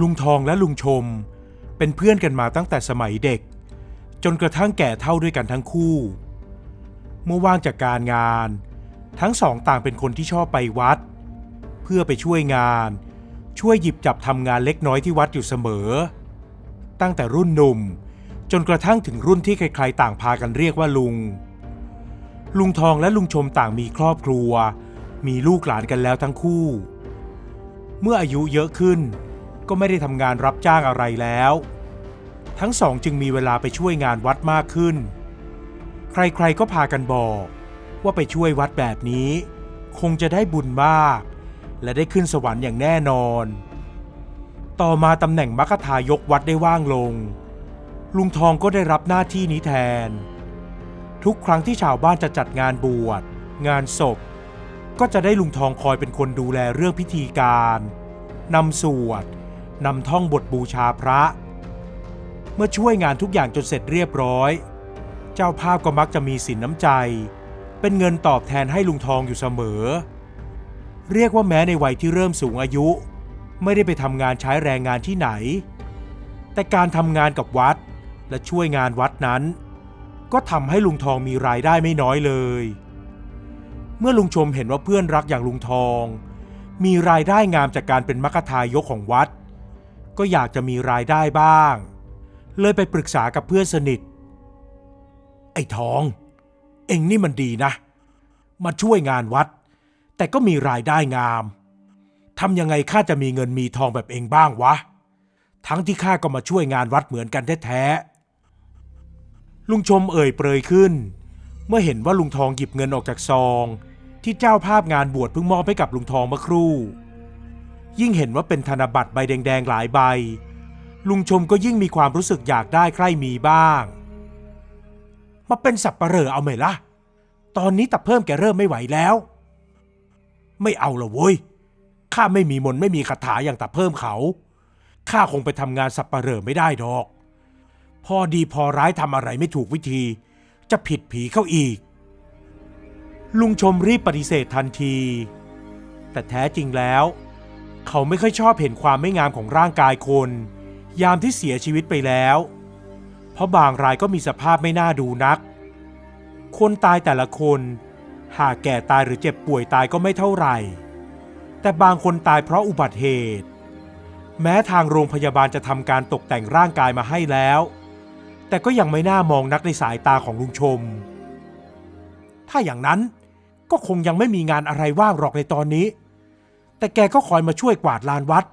ลุงทองและลุงชมเป็นเพื่อนกันมาตั้งแต่สมัยเด็กจนกระทั่งแก่เฒ่าด้วยกันทั้งคู่เมื่อว่างจากการงานทั้งสองต่างเป็นคนที่ชอบไปวัดเพื่อไปช่วยงานช่วยหยิบจับทำงานเล็กน้อยที่วัดอยู่เสมอตั้งแต่รุ่นหนุ่มจนกระทั่งถึงรุ่นที่ใครๆต่างพากันเรียกว่าลุงทองและลุงชมต่างมีครอบครัวมีลูกหลานกันแล้วทั้งคู่เมื่ออายุเยอะขึ้นก็ไม่ได้ทำงานรับจ้างอะไรแล้วทั้งสองจึงมีเวลาไปช่วยงานวัดมากขึ้นใครๆก็พากันบอกว่าไปช่วยวัดแบบนี้คงจะได้บุญมากและได้ขึ้นสวรรค์อย่างแน่นอนต่อมาตำแหน่งมัคคทายกวัดได้ว่างลงลุงทองก็ได้รับหน้าที่นี้แทนทุกครั้งที่ชาวบ้านจะจัดงานบวชงานศพก็จะได้ลุงทองคอยเป็นคนดูแลเรื่องพิธีการนำสวดนำท่องบทบูชาพระเมื่อช่วยงานทุกอย่างจนเสร็จเรียบร้อยเจ้าภาพก็มักจะมีสินน้ำใจเป็นเงินตอบแทนให้ลุงทองอยู่เสมอเรียกว่าแม้ในวัยที่เริ่มสูงอายุไม่ได้ไปทำงานใช้แรงงานที่ไหนแต่การทำงานกับวัดและช่วยงานวัดนั้นก็ทำให้ลุงทองมีรายได้ไม่น้อยเลยเมื่อลุงชมเห็นว่าเพื่อนรักอย่างลุงทองมีรายได้งามจากการเป็นมัคคทายกของวัดก็อยากจะมีรายได้บ้างเลยไปปรึกษากับเพื่อนสนิทไอ้ทองเอ็งนี่มันดีนะมาช่วยงานวัดแต่ก็มีรายได้งามทำยังไงข้าจะมีเงินมีทองแบบเอ็งบ้างวะทั้งที่ข้าก็มาช่วยงานวัดเหมือนกันแท้ๆลุงชมเอ่ยเปรยขึ้นเมื่อเห็นว่าลุงทองหยิบเงินออกจากซองที่เจ้าภาพงานบวชเพิ่งมอบให้กับลุงทองเมื่อครู่ยิ่งเห็นว่าเป็นธนบัตรใบแดงๆหลายใบลุงชมก็ยิ่งมีความรู้สึกอยากได้ใคร่มีบ้างมาเป็นสับปะเหร่อเอาไหมล่ะตอนนี้ตาเพิ่มแกเริ่มไม่ไหวแล้วไม่เอาละเว้ยข้าไม่มีมนต์ไม่มีคาถาอย่างตาเพิ่มเขาข้าคงไปทำงานสับปะเหร่อไม่ได้ดอกพอดีพอร้ายทำอะไรไม่ถูกวิธีจะผิดผีเข้าอีกลุงชมรีบปฏิเสธทันทีแต่แท้จริงแล้วเขาไม่ค่อยชอบเห็นความไม่งามของร่างกายคนยามที่เสียชีวิตไปแล้วเพราะบางรายก็มีสภาพไม่น่าดูนักคนตายแต่ละคนหากแก่ตายหรือเจ็บป่วยตายก็ไม่เท่าไหร่แต่บางคนตายเพราะอุบัติเหตุแม้ทางโรงพยาบาลจะทำการตกแต่งร่างกายมาให้แล้วแต่ก็ยังไม่น่ามองนักในสายตาของลุงชมถ้าอย่างนั้นก็คงยังไม่มีงานอะไรว่างหรอกในตอนนี้แต่แกก็คอยมาช่วยกวาดลานวัด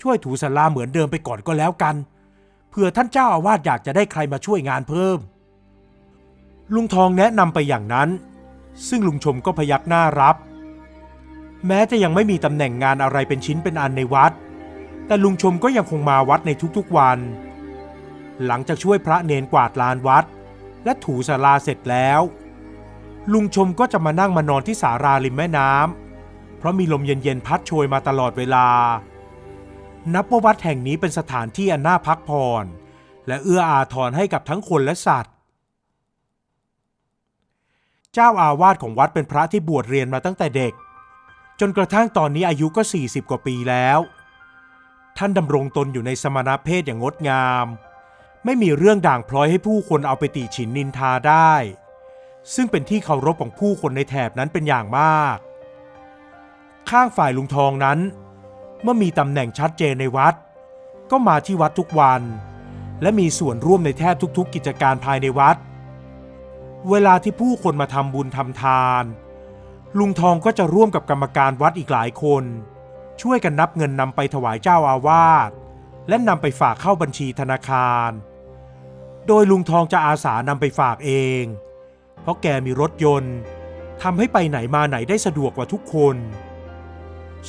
ช่วยถูศาลาเหมือนเดิมไปก่อนก็แล้วกันเผื่อท่านเจ้าอาวาสอยากจะได้ใครมาช่วยงานเพิ่มลุงทองแนะนำไปอย่างนั้นซึ่งลุงชมก็พยักหน้ารับแม้จะยังไม่มีตำแหน่งงานอะไรเป็นชิ้นเป็นอันในวัดแต่ลุงชมก็ยังคงมาวัดในทุกๆวันหลังจากช่วยพระเนนกวาดลานวัดและถูศาลาเสร็จแล้วลุงชมก็จะมานั่งมานอนที่ศาลาริมแม่น้ำเพราะมีลมเย็นๆพัดโชยมาตลอดเวลานับว่าวัดแห่งนี้เป็นสถานที่อันน่าพักผ่อนและเอื้ออาทรให้กับทั้งคนและสัตว์เจ้าอาวาสของวัดเป็นพระที่บวชเรียนมาตั้งแต่เด็กจนกระทั่งตอนนี้อายุก็40กว่าปีแล้วท่านดำรงตนอยู่ในสมณเพศอย่างงดงามไม่มีเรื่องด่างพร้อยให้ผู้คนเอาไปติฉินนินทาได้ซึ่งเป็นที่เคารพของผู้คนในแถบนั้นเป็นอย่างมากข้างฝ่ายลุงทองนั้นเมื่อมีตำแหน่งชัดเจนในวัดก็มาที่วัดทุกวันและมีส่วนร่วมในแทบทุกๆกิจการภายในวัดเวลาที่ผู้คนมาทำบุญทำทานลุงทองก็จะร่วมกับกรรมการวัดอีกหลายคนช่วยกันนับเงินนำไปถวายเจ้าอาวาสและนำไปฝากเข้าบัญชีธนาคารโดยลุงทองจะอาสานำไปฝากเองเพราะแกมีรถยนต์ทำให้ไปไหนมาไหนได้สะดวกกว่าทุกคน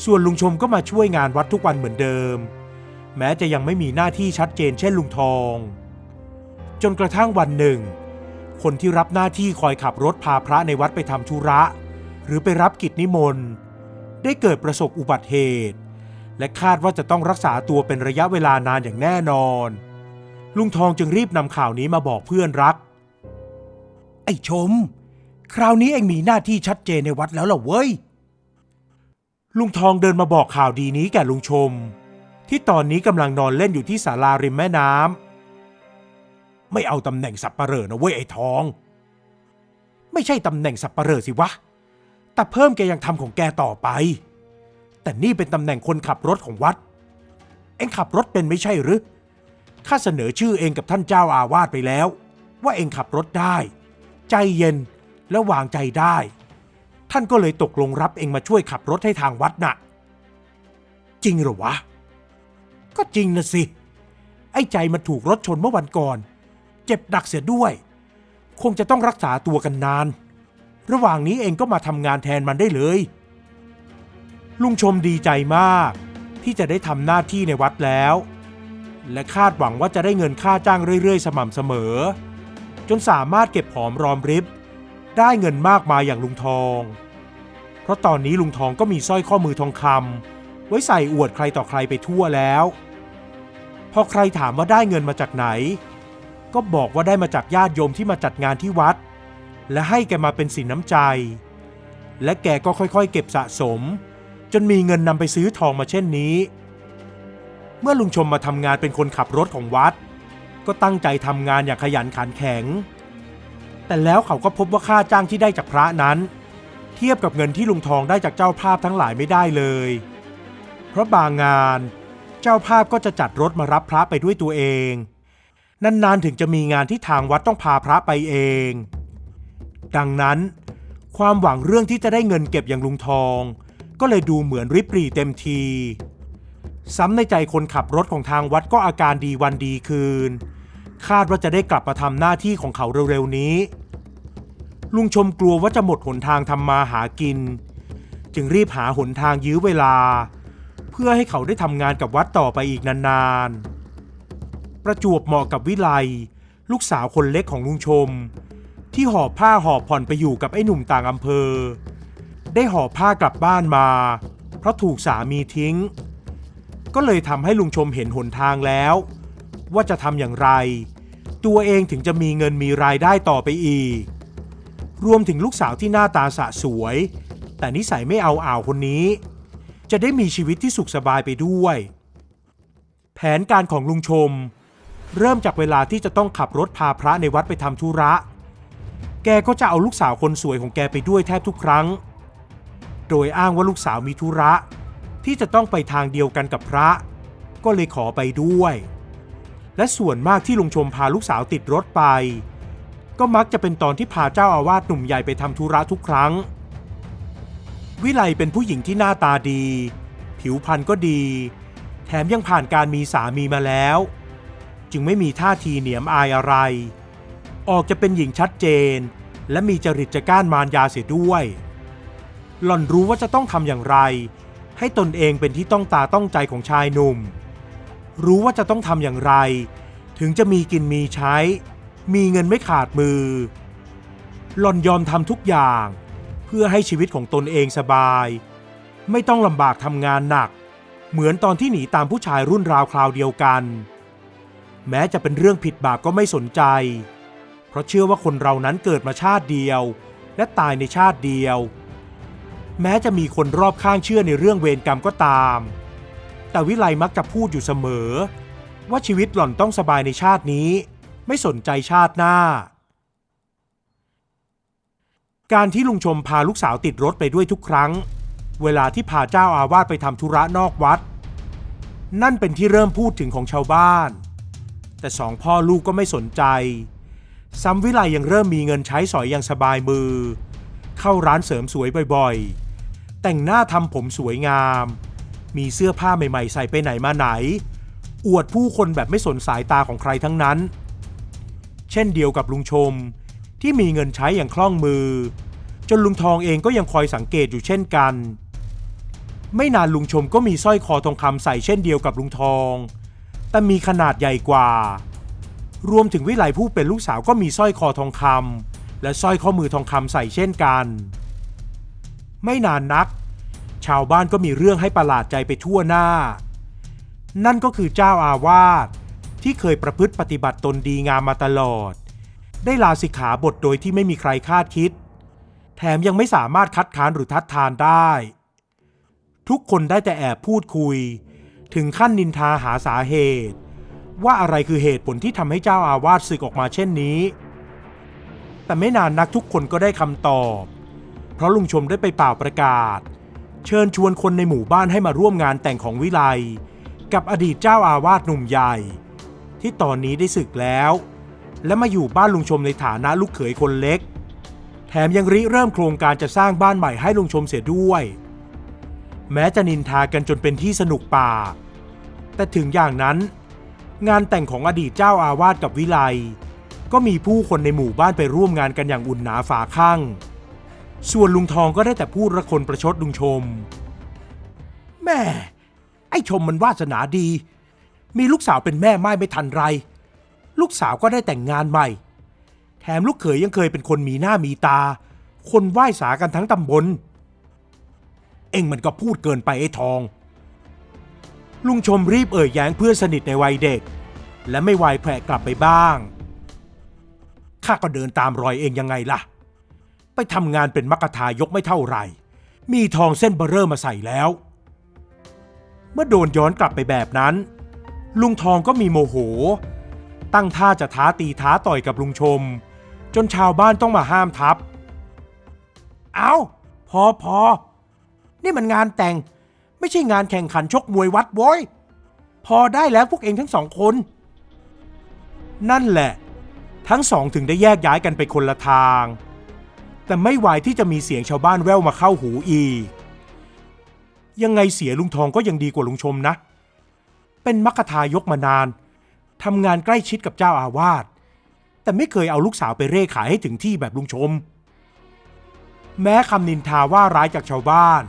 ส่วนลุงชมก็มาช่วยงานวัดทุกวันเหมือนเดิมแม้จะยังไม่มีหน้าที่ชัดเจนเช่นลุงทองจนกระทั่งวันหนึ่งคนที่รับหน้าที่คอยขับรถพาพระในวัดไปทำธุระหรือไปรับกิจนิมนต์ได้เกิดประสบอุบัติเหตุและคาดว่าจะต้องรักษาตัวเป็นระยะเวลานานอย่างแน่นอนลุงทองจึงรีบนำข่าวนี้มาบอกเพื่อนรักไอ้ชมคราวนี้เอ็งมีหน้าที่ชัดเจนในวัดแล้วเหรอเว้ยลุงทองเดินมาบอกข่าวดีนี้แก่ลุงชม ที่ตอนนี้กำลังนอนเล่นอยู่ที่ศาลาริมแม่น้ำไม่เอาตำแหน่งสับปะเหร่อนะเว้ยไอ้ทองไม่ใช่ตำแหน่งสับปะเหร่อสิวะแต่เพิ่มแกยังทำของแกต่อไปแต่นี่เป็นตำแหน่งคนขับรถของวัดเอ็งขับรถเป็นไม่ใช่หรือข้าเสนอชื่อเองกับท่านเจ้าอาวาสไปแล้วว่าเอ็งขับรถได้ใจเย็นและวางใจได้ท่านก็เลยตกลงรับเอ็งมาช่วยขับรถให้ทางวัดน่ะจริงเหรอวะก็จริงนะสิไอ้ใจมันถูกรถชนเมื่อวันก่อนเจ็บหนักเสียด้วยคงจะต้องรักษาตัวกันนานระหว่างนี้เองก็มาทำงานแทนมันได้เลยลุงชมดีใจมากที่จะได้ทำหน้าที่ในวัดแล้วและคาดหวังว่าจะได้เงินค่าจ้างเรื่อยๆสม่ำเสมอจนสามารถเก็บหอมรอมริบได้เงินมากมายอย่างลุงทองเพราะตอนนี้ลุงทองก็มีสร้อยข้อมือทองคำไว้ใส่อวดใครต่อใครไปทั่วแล้วพอใครถามว่าได้เงินมาจากไหนก็บอกว่าได้มาจากญาติโยมที่มาจัดงานที่วัดและให้แกมาเป็นสินน้ำใจและแกก็ค่อยๆเก็บสะสมจนมีเงินนำไปซื้อทองมาเช่นนี้เมื่อลุงชมมาทำงานเป็นคนขับรถของวัดก็ตั้งใจทำงานอย่างขยันขันแข็งแต่แล้วเขาก็พบว่าค่าจ้างที่ได้จากพระนั้นเทียบกับเงินที่ลุงทองได้จากเจ้าภาพทั้งหลายไม่ได้เลยเพราะบางงานเจ้าภาพก็จะจัดรถมารับพระไปด้วยตัวเองนานๆถึงจะมีงานที่ทางวัดต้องพาพระไปเองดังนั้นความหวังเรื่องที่จะได้เงินเก็บอย่างลุงทองก็เลยดูเหมือนริบหรี่เต็มทีซ้ำในใจคนขับรถของทางวัดก็อาการดีวันดีคืนคาดว่าจะได้กลับมาทำหน้าที่ของเขาเร็วๆนี้ลุงชมกลัวว่าจะหมดหนทางทำมาหากินจึงรีบหาหนทางยื้อเวลาเพื่อให้เขาได้ทำงานกับวัดต่อไปอีกนานๆประจวบเหมาะกับวิไลลูกสาวคนเล็กของลุงชมที่หอบผ้าหอบผ่อนไปอยู่กับไอ้หนุ่มต่างอำเภอได้หอบผ้ากลับบ้านมาเพราะถูกสามีทิ้งก็เลยทำให้ลุงชมเห็นหนทางแล้วว่าจะทำอย่างไรตัวเองถึงจะมีเงินมีรายได้ต่อไปอีกรวมถึงลูกสาวที่หน้าตาสะสวยแต่นิสัยไม่เอาคนนี้จะได้มีชีวิตที่สุขสบายไปด้วยแผนการของลุงชมเริ่มจากเวลาที่จะต้องขับรถพาพระในวัดไปทำธุระแกก็จะเอาลูกสาวคนสวยของแกไปด้วยแทบทุกครั้งโดยอ้างว่าลูกสาวมีธุระที่จะต้องไปทางเดียวกันกับพระก็เลยขอไปด้วยและส่วนมากที่ลุงชมพาลูกสาวติดรถไปก็มักจะเป็นตอนที่พาเจ้าอาวาสหนุ่มใหญ่ไปทำธุระทุกครั้งวิไลเป็นผู้หญิงที่หน้าตาดีผิวพรรณก็ดีแถมยังผ่านการมีสามีมาแล้วจึงไม่มีท่าทีเหนียมอายอะไรออกจะเป็นหญิงชัดเจนและมีจริตจะก้านมารยาเสียด้วยหล่อนรู้ว่าจะต้องทำอย่างไรให้ตนเองเป็นที่ต้องตาต้องใจของชายหนุ่มรู้ว่าจะต้องทำอย่างไรถึงจะมีกินมีใช้มีเงินไม่ขาดมือหล่อนยอมทำทุกอย่างเพื่อให้ชีวิตของตนเองสบายไม่ต้องลำบากทำงานหนักเหมือนตอนที่หนีตามผู้ชายรุ่นราวคราวเดียวกันแม้จะเป็นเรื่องผิดบาปก็ไม่สนใจเพราะเชื่อว่าคนเรานั้นเกิดมาชาติเดียวและตายในชาติเดียวแม้จะมีคนรอบข้างเชื่อในเรื่องเวรกรรมก็ตามแต่วิไลมักจะพูดอยู่เสมอว่าชีวิตหล่อนต้องสบายในชาตินี้ไม่สนใจชาติหน้าการที่ลุงชมพาลูกสาวติดรถไปด้วยทุกครั้งเวลาที่พาเจ้าอาวาสไปทำธุระนอกวัดนั่นเป็นที่เริ่มพูดถึงของชาวบ้านแต่สองพ่อลูกก็ไม่สนใจซ้ำวิไลยังเริ่มมีเงินใช้สอยอย่างสบายมือเข้าร้านเสริมสวยบ่อยๆแต่งหน้าทำผมสวยงามมีเสื้อผ้าใหม่ๆใส่ไปไหนมาไหนอวดผู้คนแบบไม่สนสายตาของใครทั้งนั้นเช่นเดียวกับลุงชมที่มีเงินใช้อย่างคล่องมือจนลุงทองเองก็ยังคอยสังเกตอยู่เช่นกันไม่นานลุงชมก็มีสร้อยคอทองคำใส่เช่นเดียวกับลุงทองแต่มีขนาดใหญ่กว่ารวมถึงวิไลผู้เป็นลูกสาวก็มีสร้อยคอทองคำและสร้อยข้อมือทองคำใส่เช่นกันไม่นานนักชาวบ้านก็มีเรื่องให้ประหลาดใจไปทั่วหน้านั่นก็คือเจ้าอาวาสที่เคยประพฤติปฏิบัติตนดีงามมาตลอดได้ลาสิกขาบทโดยที่ไม่มีใครคาดคิดแถมยังไม่สามารถคัดค้านหรือทัดทานได้ทุกคนได้แต่แอบพูดคุย ถึงขั้นนินทาหาสาเหตุว่าอะไรคือเหตุผลที่ทำให้เจ้าอาวาสสึกออกมาเช่นนี้แต่ไม่นานนักทุกคนก็ได้คำตอบเพราะลุงชมได้ไปเป่าประกาศเชิญชวนคนในหมู่บ้านให้มาร่วมงานแต่งของวิไลกับอดีตเจ้าอาวาสหนุ่มใหญ่ที่ตอนนี้ได้สึกแล้วและมาอยู่บ้านลุงชมในฐานะลูกเขยคนเล็กแถมยังริเริ่มโครงการจะสร้างบ้านใหม่ให้ลุงชมเสียด้วยแม้จะนินทากันจนเป็นที่สนุกปากแต่ถึงอย่างนั้นงานแต่งของอดีตเจ้าอาวาสกับวิไลก็มีผู้คนในหมู่บ้านไปร่วมงานกันอย่างอุ่นหนาฝาข้างส่วนลุงทองก็ได้แต่พูดระคนประชดลุงชมแม่ไอ้ชมมันวาสนาดีมีลูกสาวเป็นแม่ไม้ไม่ทันไรลูกสาวก็ได้แต่งงานใหม่แถมลูกเขยยังเคยเป็นคนมีหน้ามีตาคนไหว้สากันทั้งตำบลเอ็งมันก็พูดเกินไปไอ้ทองลุงชมรีบแย้งเพื่อนสนิทในวัยเด็กและไม่วายแผลกลับไปบ้างข้าก็เดินตามรอยเองยังไงล่ะไปทำงานเป็นมัคคทายกไม่เท่าไหร่มีทองเส้นเบ้อเร่อมาใส่แล้วเมื่อโดนย้อนกลับไปแบบนั้นลุงทองก็มีโมโหตั้งท่าจะท้าตีท้าต่อยกับลุงชมจนชาวบ้านต้องมาห้ามทับเอาพอนี่มันงานแต่งไม่ใช่งานแข่งขันชกมวยวัดโว้ยพอได้แล้วพวกเองทั้งสองคนนั่นแหละทั้งสองถึงได้แยกย้ายกันไปคนละทางแต่ไม่ไหวที่จะมีเสียงชาวบ้านแว่วมาเข้าหูอีกยังไงเสียลุงทองก็ยังดีกว่าลุงชมนะเป็นมัคคทายกมานานทำงานใกล้ชิดกับเจ้าอาวาสแต่ไม่เคยเอาลูกสาวไปเร่ขายให้ถึงที่แบบลุงชมแม้คำนินทาว่าร้ายจากชาวบ้าน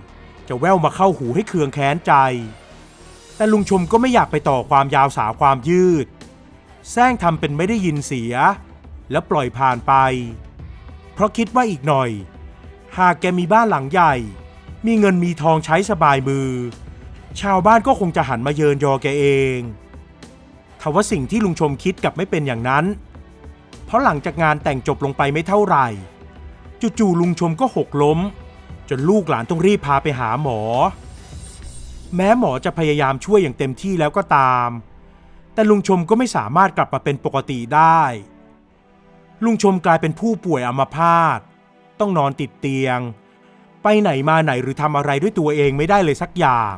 จะแว่วมาเข้าหูให้เคืองแค้นใจแต่ลุงชมก็ไม่อยากไปต่อความยาวสาวความยืดแซงทำเป็นไม่ได้ยินเสียแล้วปล่อยผ่านไปเพราะคิดว่าอีกหน่อยหากแกมีบ้านหลังใหญ่มีเงินมีทองใช้สบายมือชาวบ้านก็คงจะหันมาเยินยอแกเองทว่าสิ่งที่ลุงชมคิดกลับไม่เป็นอย่างนั้นเพราะหลังจากงานแต่งจบลงไปไม่เท่าไหร่จู่ๆลุงชมก็หกล้มจนลูกหลานต้องรีบพาไปหาหมอแม้หมอจะพยายามช่วยอย่างเต็มที่แล้วก็ตามแต่ลุงชมก็ไม่สามารถกลับมาเป็นปกติได้ลุงชมกลายเป็นผู้ป่วยอัมพาตต้องนอนติดเตียงไปไหนมาไหนหรือทำอะไรด้วยตัวเองไม่ได้เลยสักอย่าง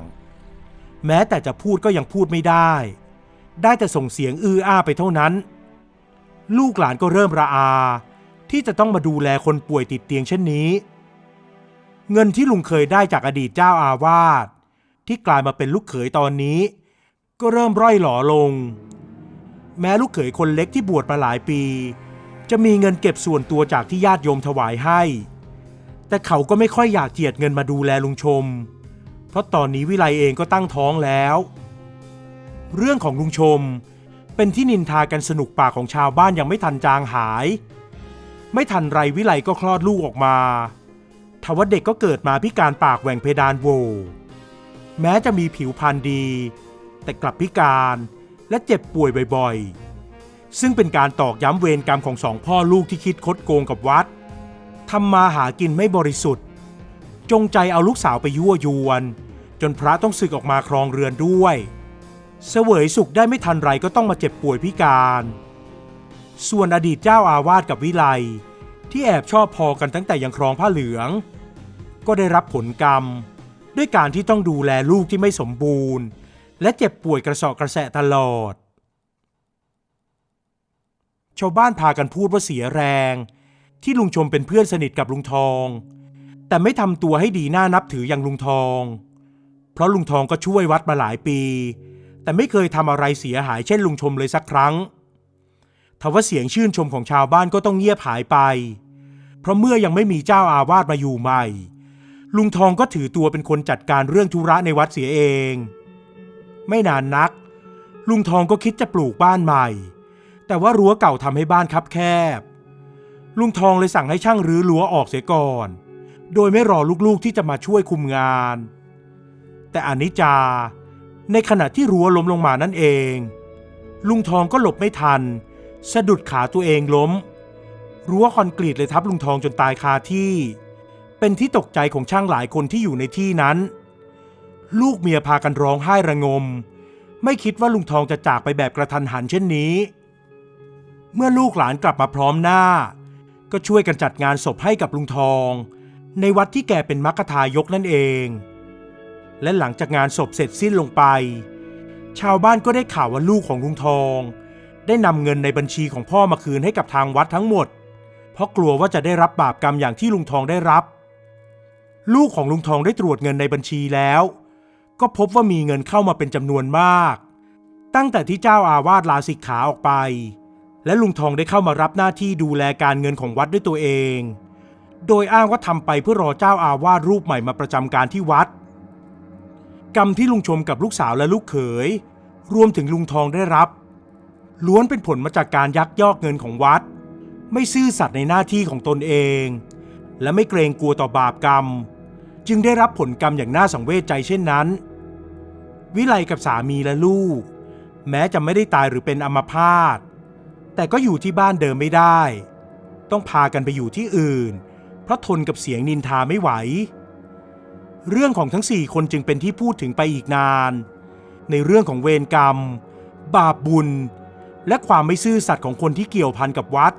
แม้แต่จะพูดก็ยังพูดไม่ได้แต่ส่งเสียงอื้ออ้าไปเท่านั้นลูกหลานก็เริ่มระอาที่จะต้องมาดูแลคนป่วยติดเตียงเช่นนี้เงินที่ลุงเคยได้จากอดีตเจ้าอาวาสที่กลายมาเป็นลูกเขยตอนนี้ก็เริ่มร่อยหลอลงแม้ลูกเขยคนเล็กที่บวชมาหลายปีจะมีเงินเก็บส่วนตัวจากที่ญาติโยมถวายให้แต่เขาก็ไม่ค่อยอยากเจียดเงินมาดูแลลุงชมเพราะตอนนี้วิไลเองก็ตั้งท้องแล้วเรื่องของลุงชมเป็นที่นินทากันสนุกปากของชาวบ้านยังไม่ทันจางหายไม่ทันไรวิไลก็คลอดลูกออกมาทว่าเด็กก็เกิดมาพิการปากแหว่งเพดานโหว่แม้จะมีผิวพรรณดีแต่กลับพิการและเจ็บป่วยบ่อยๆซึ่งเป็นการตอกย้ำเวรกรรมของสองพ่อลูกที่คิดคดโกงกับวัดทำมาหากินไม่บริสุทธิ์จงใจเอาลูกสาวไปยั่วยวนจนพระต้องสึกออกมาครองเรือนด้วยเสวยสุขได้ไม่ทันไรก็ต้องมาเจ็บป่วยพิการส่วนอดีตเจ้าอาวาสกับวิไลที่แอบชอบพอกันตั้งแต่ยังครองผ้าเหลืองก็ได้รับผลกรรมด้วยการที่ต้องดูแลลูกที่ไม่สมบูรณ์และเจ็บป่วยกระเสาะกระแสะตลอดชาวบ้านพากันพูดว่าเสียแรงที่ลุงชมเป็นเพื่อนสนิทกับลุงทองแต่ไม่ทำตัวให้ดีน่านับถืออย่างลุงทองเพราะลุงทองก็ช่วยวัดมาหลายปีแต่ไม่เคยทำอะไรเสียหายเช่นลุงชมเลยสักครั้งทว่าเสียงชื่นชมของชาวบ้านก็ต้องเงียบหายไปเพราะเมื่อยังไม่มีเจ้าอาวาสมาอยู่ใหม่ลุงทองก็ถือตัวเป็นคนจัดการเรื่องธุระในวัดเสียเองไม่นานนักลุงทองก็คิดจะปลูกบ้านใหม่แต่ว่ารั้วเก่าทำให้บ้านคับแคบลุงทองเลยสั่งให้ช่างรื้อรั้วออกเสียก่อนโดยไม่รอลูกๆที่จะมาช่วยคุมงานแต่อนิจจาในขณะที่รั้วล้มลงมานั่นเองลุงทองก็หลบไม่ทันสะดุดขาตัวเองล้มรั้วคอนกรีตเลยทับลุงทองจนตายคาที่เป็นที่ตกใจของช่างหลายคนที่อยู่ในที่นั้นลูกเมียพากันร้องไห้ระงม ไม่คิดว่าลุงทองจะจากไปแบบกระทันหันเช่นนี้เมื่อลูกหลานกลับมาพร้อมหน้าก็ช่วยกันจัดงานศพให้กับลุงทองในวัดที่แกเป็นมัคคทายกนั่นเองและหลังจากงานศพเสร็จสิ้นลงไปชาวบ้านก็ได้ข่าวว่าลูกของลุงทองได้นำเงินในบัญชีของพ่อมาคืนให้กับทางวัดทั้งหมดเพราะกลัวว่าจะได้รับบาปกรรมอย่างที่ลุงทองได้รับลูกของลุงทองได้ตรวจเงินในบัญชีแล้วก็พบว่ามีเงินเข้ามาเป็นจำนวนมากตั้งแต่ที่เจ้าอาวาสลาสิกขาออกไปและลุงทองได้เข้ามารับหน้าที่ดูแลการเงินของวัดด้วยตัวเองโดยอ้างว่าทำไปเพื่อรอเจ้าอาวาสรูปใหม่มาประจำการที่วัดกรรมที่ลุงชมกับลูกสาวและลูกเขยรวมถึงลุงทองได้รับล้วนเป็นผลมาจากการยักยอกเงินของวัดไม่ซื่อสัตย์ในหน้าที่ของตนเองและไม่เกรงกลัวต่อบาปกรรมจึงได้รับผลกรรมอย่างน่าสังเวชใจเช่นนั้นวิไลกับสามีและลูกแม้จะไม่ได้ตายหรือเป็นอัมพาตแต่ก็อยู่ที่บ้านเดิมไม่ได้ต้องพากันไปอยู่ที่อื่นเพราะทนกับเสียงนินทาไม่ไหวเรื่องของทั้ง4คนจึงเป็นที่พูดถึงไปอีกนานในเรื่องของเวรกรรมบาปบุญและความไม่ซื่อสัตย์ของคนที่เกี่ยวพันกับวัด